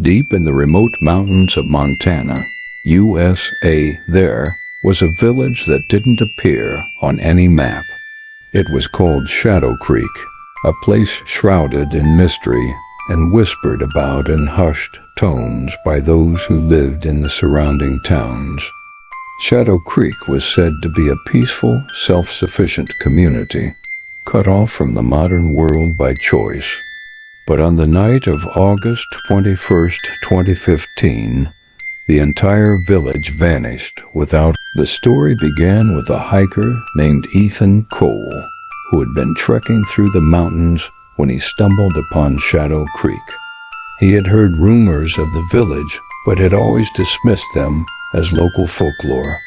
Deep in the remote mountains of Montana, USA, there was a village that didn't appear on any map. It was called Shadow Creek, a place shrouded in mystery and whispered about in hushed tones by those who lived in the surrounding towns. Shadow Creek was said to be a peaceful, self-sufficient community, cut off from the modern world by choice. But on the night of August 21st, 2015, the entire village vanished without. The story began with a hiker named Ethan Cole, who had been trekking through the mountains when he stumbled upon Shadow Creek. He had heard rumors of the village, but had always dismissed them as local folklore.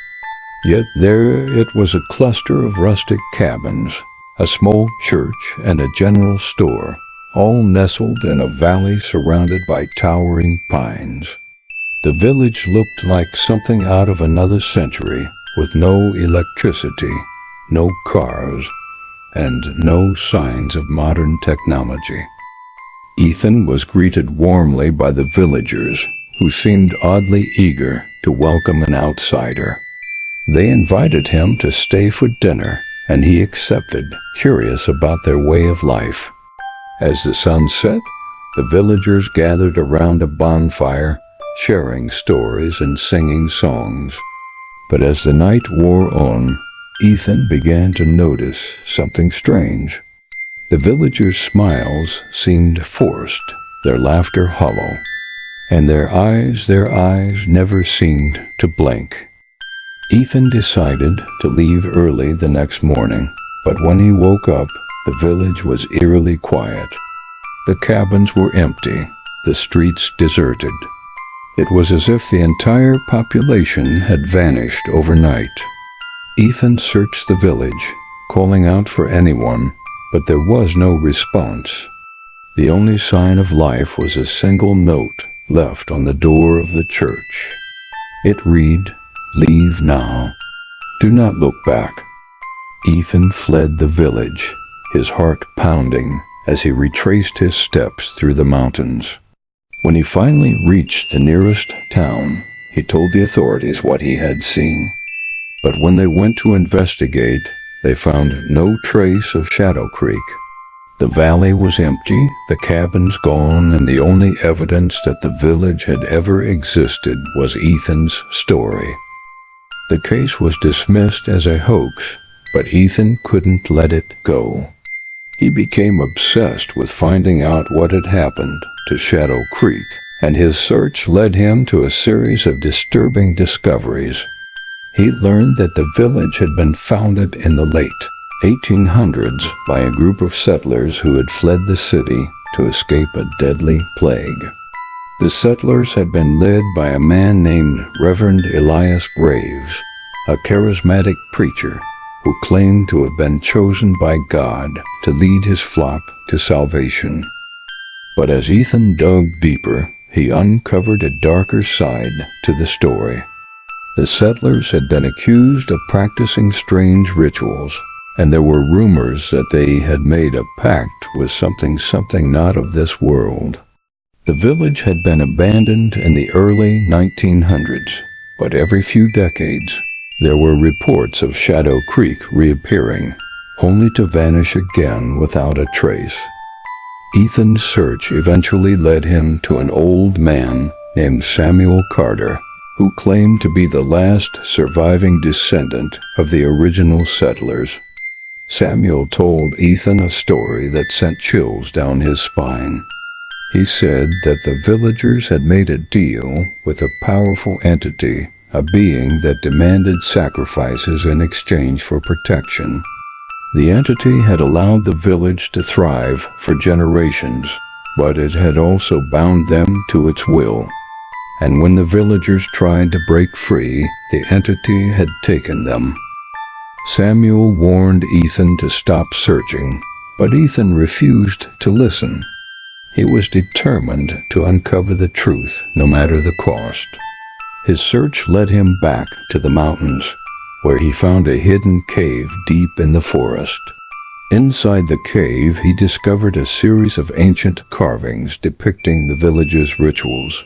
Yet there it was, a cluster of rustic cabins, a small church, and a general store, all nestled in a valley surrounded by towering pines. The village looked like something out of another century, with no electricity, no cars, and no signs of modern technology. Ethan was greeted warmly by the villagers, who seemed oddly eager to welcome an outsider. They invited him to stay for dinner, and he accepted, curious about their way of life. As the sun set, the villagers gathered around a bonfire, sharing stories and singing songs. But as the night wore on, Ethan began to notice something strange. The villagers' smiles seemed forced, their laughter hollow, and their eyes never seemed to blink. Ethan decided to leave early the next morning, but when he woke up, the village was eerily quiet. The cabins were empty, the streets deserted. It was as if the entire population had vanished overnight. Ethan searched the village, calling out for anyone, but there was no response. The only sign of life was a single note left on the door of the church. It read, "Leave now. Do not look back." Ethan fled the village, his heart pounding as he retraced his steps through the mountains. When he finally reached the nearest town, he told the authorities what he had seen. But when they went to investigate, they found no trace of Shadow Creek. The valley was empty, the cabins gone, and the only evidence that the village had ever existed was Ethan's story. The case was dismissed as a hoax, but Ethan couldn't let it go. He became obsessed with finding out what had happened to Shadow Creek, and his search led him to a series of disturbing discoveries. He learned that the village had been founded in the late 1800s by a group of settlers who had fled the city to escape a deadly plague. The settlers had been led by a man named Reverend Elias Graves, a charismatic preacher who claimed to have been chosen by God to lead his flock to salvation. But as Ethan dug deeper, he uncovered a darker side to the story. The settlers had been accused of practicing strange rituals, and there were rumors that they had made a pact with something not of this world. The village had been abandoned in the early 1900s, but every few decades, there were reports of Shadow Creek reappearing, only to vanish again without a trace. Ethan's search eventually led him to an old man named Samuel Carter, who claimed to be the last surviving descendant of the original settlers. Samuel told Ethan a story that sent chills down his spine. He said that the villagers had made a deal with a powerful entity, a being that demanded sacrifices in exchange for protection. The entity had allowed the village to thrive for generations, but it had also bound them to its will. And when the villagers tried to break free, the entity had taken them. Samuel warned Ethan to stop searching, but Ethan refused to listen. He was determined to uncover the truth, no matter the cost. His search led him back to the mountains, where he found a hidden cave deep in the forest. Inside the cave, he discovered a series of ancient carvings depicting the village's rituals.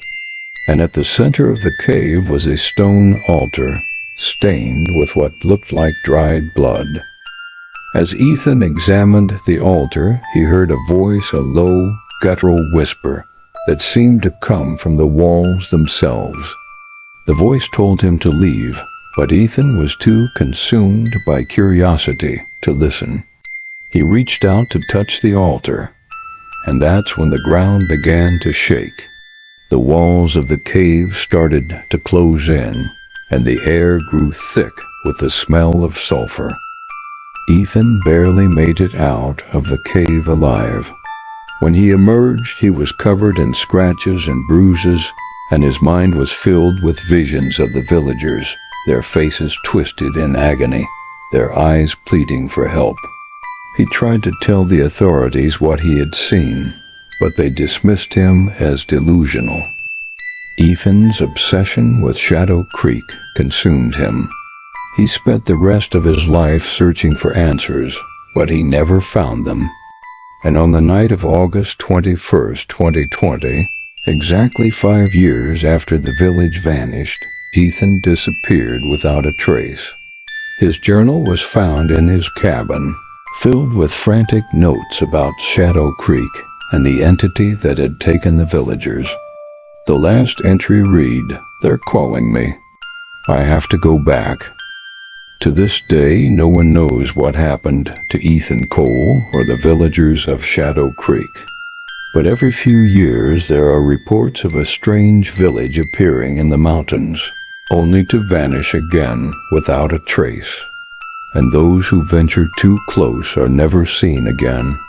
And at the center of the cave was a stone altar, stained with what looked like dried blood. As Ethan examined the altar, he heard a voice, a low, guttural whisper that seemed to come from the walls themselves. The voice told him to leave, but Ethan was too consumed by curiosity to listen. He reached out to touch the altar, and that's when the ground began to shake. The walls of the cave started to close in, and the air grew thick with the smell of sulfur. Ethan barely made it out of the cave alive. When he emerged, he was covered in scratches and bruises, and his mind was filled with visions of the villagers, their faces twisted in agony, their eyes pleading for help. He tried to tell the authorities what he had seen, but they dismissed him as delusional. Ethan's obsession with Shadow Creek consumed him. He spent the rest of his life searching for answers, but he never found them. And on the night of August 21st, 2020, exactly 5 years after the village vanished, Ethan disappeared without a trace. His journal was found in his cabin, filled with frantic notes about Shadow Creek and the entity that had taken the villagers. The last entry read, "They're calling me. I have to go back." To this day, no one knows what happened to Ethan Cole or the villagers of Shadow Creek. But every few years there are reports of a strange village appearing in the mountains, only to vanish again without a trace. And those who venture too close are never seen again.